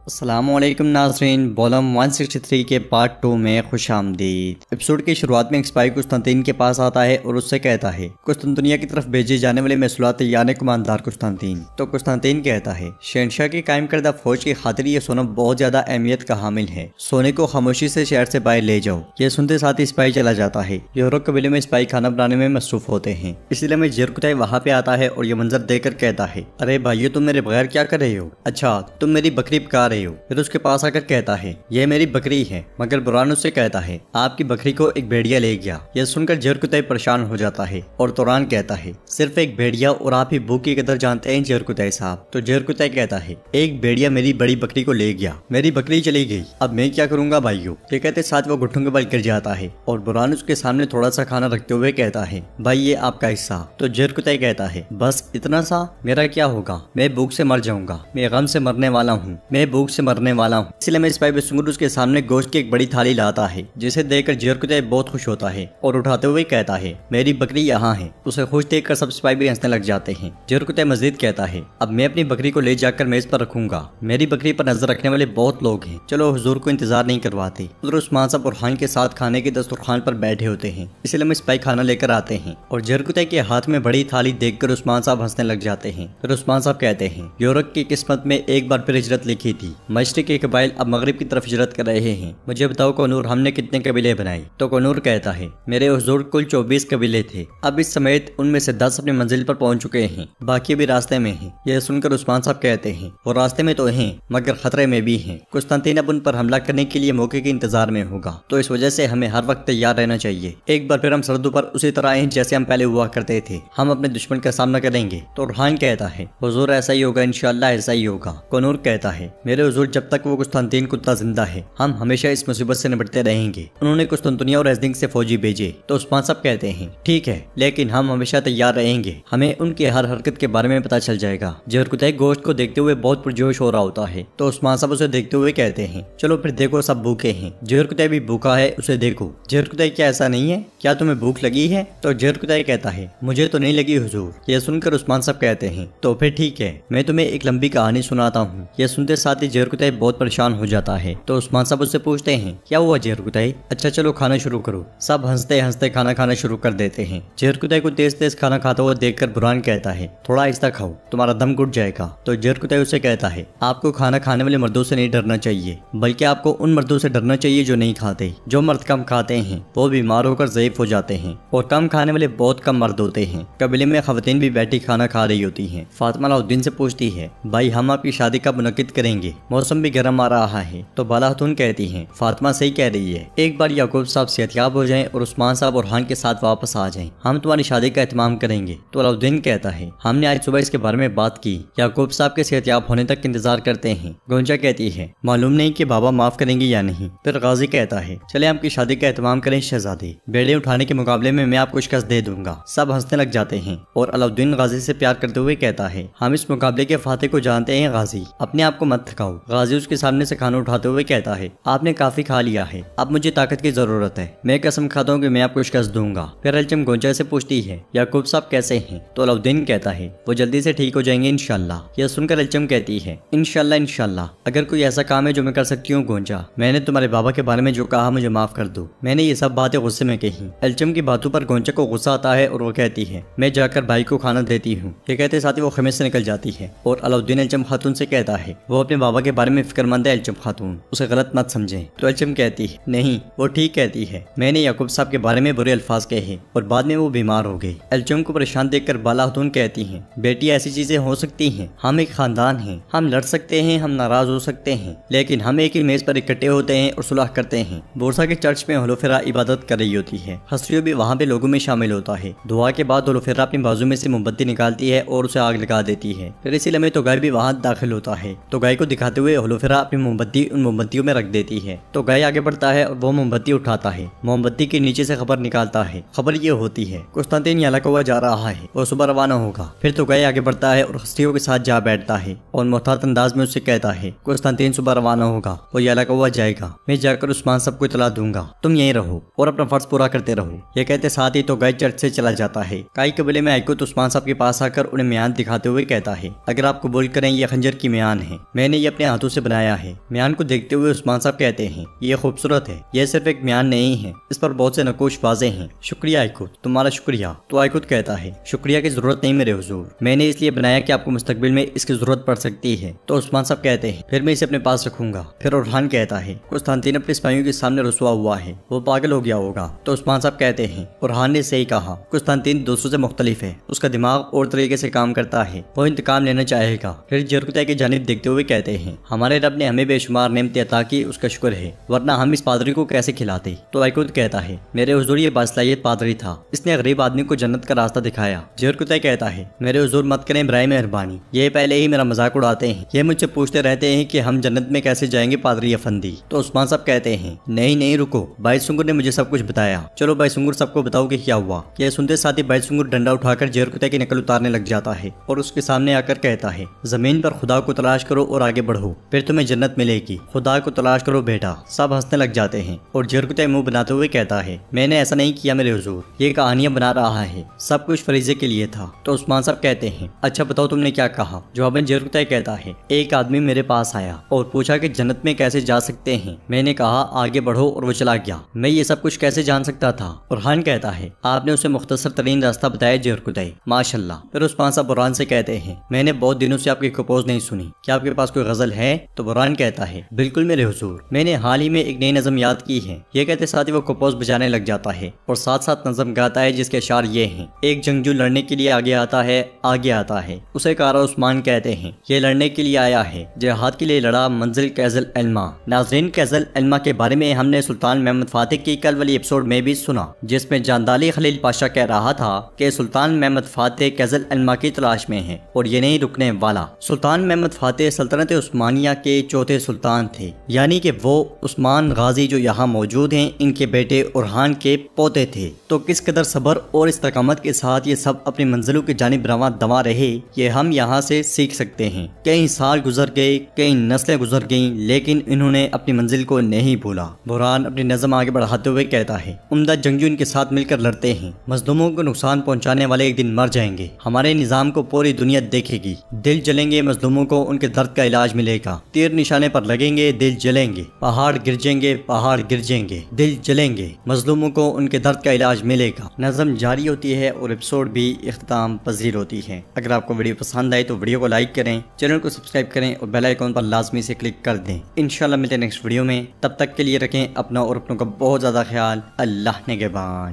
अस्सलामुअलैकुम नाज़रीन, वॉल्यूम 163 के पार्ट 2 में खुश आमदीद। एपिसोड की शुरुआत में एक स्पाई कुस्तांतीन के पास आता है और उससे कहता है कुस्तांतुनिया की तरफ भेजे जाने वाले मसूलात तैयार है कुमानदार कुस्तांतीन। तो कुस्तांतीन कहता है शहनशाह की कायम करदा फौज की खातिर ये सोना बहुत ज्यादा अहमियत का हामिल है, सोने को खामोशी से शहर से बाहर ले जाओ। यह सुनते साथ ही स्पाई चला जाता है। यूरोप कबीले में स्पाई खाना बनाने में मसरूफ होते हैं, इसलिए में जिरकुतई वहाँ पे आता है और ये मंजर देखकर कहता है अरे भाइयों, तुम मेरे बगैर क्या कर रहे हो? अच्छा, तुम मेरी बकरी पका रहे हो। फिर उसके पास आकर कहता है ये मेरी बकरी है, मगर बुरान उससे कहता है आपकी बकरी को एक भेड़िया ले गया। यह सुनकर जिरकुतई परेशान हो जाता है और तुरान कहता है सिर्फ एक भेड़िया और आप ही भूख की कदर जानते हैं जिरकुतई साहब। तो जिरकुतई कहता है एक भेड़िया मेरी बड़ी बकरी को ले गया, मेरी बकरी चली गई, अब मैं क्या करूंगा भाइयों। ये कहते साथ वो घुटनों के बल गिर जाता है और बुरान उसके सामने थोड़ा सा खाना रखते हुए कहता है भाई ये आपका हिस्सा। तो जिरकुतई कहता है बस इतना सा, मेरा क्या होगा, मैं भूख से मर जाऊंगा, मैं गम से मरने वाला हूँ, मैं भूख से मरने वाला हूँ। इसलिए मैं स्पाई बेसुंगुर उसके सामने गोश्त की एक बड़ी थाली लाता है, जिसे देखकर जिरकुतई बहुत खुश होता है और उठाते हुए कहता है मेरी बकरी यहाँ है। उसे खुश देखकर सब सिपाही भी हंसने लग जाते हैं। जिरकुतई मजीद कहता है अब मैं अपनी बकरी को ले जाकर मेज पर रखूंगा, मेरी बकरी पर नजर रखने वाले बहुत लोग हैं, चलो हुजूर को इंतजार नहीं करवाते। उधर उस्मान साहब बुरहान के साथ खाने के दस्तरखान पर बैठे होते हैं, इसलिए मैं सिपाही खाना लेकर आते हैं और जिरकुतई के हाथ में बड़ी थाली देखकर उस्मान साहब हंसने लग जाते हैं। फिर उस्मान साहब कहते हैं यूरोप की किस्मत में एक बार फिर हिजरत लिखी थी, मशरिक के कबाइल अब मगरिब की तरफ हिजरत कर रहे हैं, मुझे बताओ कोनूर हमने कितने कबीले बनाए? तो कोनूर कहता है मेरे हुजूर कुल 24 कबीले थे, अब इस समेत उनमें से 10 अपनी मंजिल पर पहुंच चुके हैं, बाकी भी रास्ते में हैं। यह सुनकर उस्मान साहब कहते हैं वो रास्ते में तो हैं मगर खतरे में भी हैं, कुस्तांतीन अब उन पर हमला करने के लिए मौके के इंतजार में होगा, तो इस वजह से हमें हर वक्त तैयार रहना चाहिए। एक बार फिर हम सरहदों पर उसी तरह आए जैसे हम पहले हुआ करते थे, हम अपने दुश्मन का सामना करेंगे। तो रुहान कहता है हुजूर ऐसा ही होगा, इंशाअल्लाह ऐसा ही होगा। कोनूर कहता है मेरे हुजूर जब तक वो कुस्तांतीन कुत्ता जिंदा है हम हमेशा इस मुसीबत से निपटते रहेंगे। उन्होंने कुस्तांतुनिया और एज़दिक से फौजी भेजे। तो उस्मान साहब कहते हैं ठीक है, लेकिन हम हमेशा तैयार रहेंगे, हमें उनकी हर हरकत के बारे में पता चल जाएगा। जिरकुतई गोश्त को देखते हुए बहुत पुरजोश हो रहा होता है, तो उस्मान साहब उसे देखते हुए कहते हैं चलो फिर देखो सब भूखे हैं, जिरकुतई भी भूखा है, उसे देखो। जिरकुतई क्या ऐसा नहीं है, क्या तुम्हें भूख लगी है? तो जिरकुतई कहता है मुझे तो नहीं लगी हुजूर। यह सुनकर उस्मान साहब कहते हैं तो फिर ठीक है, मैं तुम्हें एक लंबी कहानी सुनाता हूँ। यह सुनते साथ ही जिरकुतई बहुत परेशान हो जाता है। तो उस्मान साहब उससे पूछते हैं क्या हुआ जिरकुतई? अच्छा चलो खाना शुरू करो। सब हंसते हंसते खाना खाना शुरू कर देते हैं। जिरकुतई को तेज तेज खाना खाता हुआ देखकर बुरहान कहता है थोड़ा आहिस्ता खाओ, तुम्हारा दम घुट जाएगा। तो जिरकुतई उसे कहता है आपको खाना खाने वाले मर्दों से नहीं डरना चाहिए, बल्कि आपको उन मर्दों से डरना चाहिए जो नहीं खाते। जो मर्द कम खाते हैं वो बीमार होकर ज़ईफ हो जाते हैं और कम खाने वाले बहुत कम मर्द होते हैं। कबीले में खवातीन भी बैठी खाना खा रही होती हैं। फातिमा अलाउद्दीन से पूछती है भाई हम आपकी शादी कब मुनक्किद करेंगे, मौसम भी गर्म आ रहा है। तो बाला खातून कहती हैं फातिमा सही कह रही है, एक बार याकूब साहब सेहतयाब हो जाएं और उस्मान साहब और हान के साथ वापस आ जाएं, हम तुम्हारी शादी का एहतमाम करेंगे। तो अलाउद्दीन कहता है हमने आज सुबह इसके बारे में बात की, याकूब साहब के सेहतयाब होने तक इंतजार करते हैं। गोंजा कहती है मालूम नहीं कि बाबा माफ करेंगे या नहीं। फिर गाजी कहता है चले आपकी शादी का एहतमाम करें शहजादी, बेड़े उठाने के मुकाबले में मैं आपको शिकस्त दे दूंगा। सब हंसने लग जाते हैं और अलाउद्दीन गाजी से प्यार करते हुए कहता है हम इस मुकाबले के फाते को जानते हैं गाजी, अपने आप को मत थकाओ। गाजी उसके सामने से खाना उठाते हुए कहता है आपने काफी खा लिया है, अब मुझे ताकत की जरूरत है, मैं कसम खाता हूँ कि मैं आपको शिकस्त दूंगा। फिर अलचम गोंजा से पूछती है याकूब साहब कैसे हैं? तो अलाउद्दीन कहता है वो जल्दी से ठीक हो जाएंगे इंशाल्लाह। यह सुनकर अलचम कहती है इंशाल्लाह इंशाल्लाह, अगर कोई ऐसा काम है जो मैं कर सकती हूँ गोंजा, मैंने तुम्हारे बाबा के बारे में जो कहा मुझे माफ कर दो, मैंने ये सब बातें गुस्से में कही। अलचम की बातों पर गोंजा को गुस्सा आता है और वो कहती है मैं जाकर भाई को खाना देती हूँ। ये कहते साथ ही वो खमीस से निकल जाती है और अलाउद्दीन अलचम खातून से कहता है वो अपने बाबा के बारे में फिक्रमंद है अलचम खातून, उसे गलत मत समझें। तो अलचम कहती है नहीं वो ठीक कहती है, मैंने याकूब साहब के बारे में बुरे अल्फाज कहे और बाद में वो बीमार हो गई। अलचम को परेशान देखकर बाला खातून कहती हैं बेटी ऐसी चीजें हो सकती हैं, हम एक खानदान हैं, हम लड़ सकते हैं, हम नाराज हो सकते हैं, लेकिन हम एक ही मेज पर इकट्ठे होते हैं और सुलह करते हैं। बोरसा के चर्च में होलोफेरा इबादत कर रही होती है, हसरियो भी वहाँ पे लोगों में शामिल होता है। दुआ के बाद होलोफेरा अपनी बाजू में से मोमबत्ती निकालती है और उसे आग लगा देती है। फिर इसी लम्हे तो गाय भी वहाँ दाखिल होता है, तो गाय को दिखाते हुए होलोफेरा अपनी मोमबत्ती उन मोमबत्तियों में रख देती है। तो गाय आगे बढ़ता है और वो मोमबत्ती उठाता है, मोमबत्ती के नीचे से खबर निकालता है। खबर ये होती है कुस्तांतीन यालाकोवा जा रहा है और सुबह रवाना होगा। फिर तो गाय आगे बढ़ता है और हस्तियों के साथ जा बैठता है और मोहतात अंदाज में उससे कहता है कुस्तांतीन सुबह रवाना होगा और यालाकोवा जाएगा, मैं जाकर उस्मान साहब को इतला दूंगा, तुम यहीं रहो और अपना फर्ज पूरा करते रहो। ये कहते साथ ही तो गाय चर्च से चला जाता है। काई कबीले में आइकुत उस्मान साहब के पास आकर उन्हें म्यान दिखाते हुए कहता है अगर आप कबूल करें ये खंजर की म्यान है, मैंने ये अपने हाथों से बनाया है। म्यान को देखते हुए उस्मान साहब कहते हैं, ये खूबसूरत है, यह सिर्फ एक म्यान नहीं है, इस पर बहुत से नकोश वाजे हैं। शुक्रिया आइकुत, तुम्हारा शुक्रिया। तो आइकुत कहता है, शुक्रिया की जरूरत नहीं मेरे हुजूर, मैंने इसलिए बनाया कि आपको मुस्तकबिल में इसकी जरूरत पड़ सकती है। तो उस्मान साहब कहते हैं, फिर मैं इसे अपने पास रखूंगा। फिर उरहान कहता है, कुस्तांतीन अपने सिपाहियों के सामने रुसवा हुआ है, वो पागल हो गया होगा। तो उस्मान साहब कहते हैं, उरहान ने सही कहा, कुस्तांतीन दूसरों से मुख्तलिफ है, उसका दिमाग और तरीके से काम करता है, वो इंतकाम लेना चाहेगा। फिर जरकुतै की जानिब देखते हुए कहते हैं, हमारे रब ने हमें बेशुमार नेमतें अता की, उसका शुक्र है, वरना हम इस पादरी को कैसे खिलाते। तो आइकुत कहता है, मेरे हुजूर ये बासलाहियत पादरी था, इसने गरीब आदमी को जन्नत का रास्ता दिखाया। जरकुतै कहता है, मेरे हुजूर मत करें बराए मेहरबानी, ये पहले ही मेरा मजाक उड़ाते हैं, ये मुझसे पूछते रहते हैं कि हम जन्नत में कैसे जाएंगे पादरी अफंदी। तो उस्मान साहब कहते हैं, नहीं नहीं रुको, भाई सुंगुर ने मुझे सब कुछ बताया, चलो भाई सुंगुर सबको बताओ कि क्या हुआ। यह सुनते साथ ही भाई सुंगुर डंडा उठाकर जरकुतै की नकल उतारने लग जाता है और उसके सामने आकर कहता है, जमीन पर खुदा को तलाश करो और आगे बढ़ो, फिर तुम्हें जन्नत मिलेगी, खुदा को तलाश करो बेटा। सब हंसने लग जाते हैं और जरकुतै मुंह बनाते हुए कहता है, मैंने ऐसा नहीं किया मेरे हुजूर, ये कहानियां बना रहा है, सब कुछ फरीजे के लिए था। तो उस्मान साहब कहते हैं, अच्छा बताओ तुमने क्या कहा। जवाबन जरकुतै कहता है, एक आदमी मेरे पास आया और पूछा कि जन्नत में कैसे जा सकते हैं। मैंने कहा आगे बढ़ो और वो चला गया, मैं ये सब कुछ कैसे जान सकता था। बुरहान कहता है, आपने उसे मुख्तसर तरीन रास्ता बताया जरकुतै, माशाल्लाह। फिर उस्मान साहब बुरहान से कहते हैं, मैंने बहुत दिनों से आपकी कंपोज नहीं सुनी, क्या आपके पास कोई गजल है। तो बुरहान कहता है, बिल्कुल मेरे हुजूर, मैंने हाल ही में एक नई नज़म याद की है। ये कहते साथ ही वो कंपोज बजाने लग जाता है और साथ साथ नज़म गाता है जिसके अशार ये हैं, एक जंगजू लड़ने के लिए आगे आता है, आगे आता है, उसे कारा उस्मान कहते हैं, ये लड़ने के लिए आया है, जिहाद के लिए लड़ा, मंजिल कैज़ल एल्मा। नाज़रीन, कैज़ल एल्मा के बारे में हमने सुल्तान महमूद फातिह की कल वाली एपिसोड में भी सुना, जिसमें जानदाली खलील पाशा कह रहा था कि सुल्तान महमूद फातिह कैज़ल एल्मा की तलाश में है और ये नहीं रुकने वाला। सुल्तान महमूद फातिह सल्तनत उस्मानिया के चौथे सुल्तान थे, यानी कि वो उस्मान गाजी जो यहाँ मौजूद हैं इनके बेटे उरहान के पोते थे। तो किस कदर सब्र और इस्तकामत के साथ ये सब अपनी मंजिलों की जानिब रवां दवा रहे, ये हम यहाँ से सीख सकते हैं। कई साल गुजर गए, कई नस्लें गुजर गईं, लेकिन इन्होंने अपनी मंजिल को नहीं भूला। बुरहान अपनी नज़म आगे बढ़ाते हुए कहता है, उम्दा जंगजू इनके साथ मिलकर लड़ते हैं, मजलूमों को नुकसान पहुँचाने वाले एक दिन मर जाएंगे, हमारे निज़ाम को पूरी दुनिया देखेगी, दिल जलेंगे, मजलूमों को उनके दर्द का इलाज मिलेगा, तीर निशाने पर लगेंगे, दिल जलेंगे, पहाड़ गिरजेंगे, पहाड़ गिरजेंगे, दिल जलेंगे, मजलूमों को उनके दर्द का इलाज मिलेगा। नज़म जारी होती है और एपिसोड भी इख्तिताम पजीर होती है। अगर आपको वीडियो पसंद आए तो वीडियो को लाइक करें, चैनल को सब्सक्राइब करें और बेल आइकॉन पर लाजमी से क्लिक कर दें। इंशाल्लाह मिलते हैं नेक्स्ट वीडियो में, तब तक के लिए रखें अपना और अपनों का बहुत ज़्यादा ख्याल। अल्लाह निगहबान।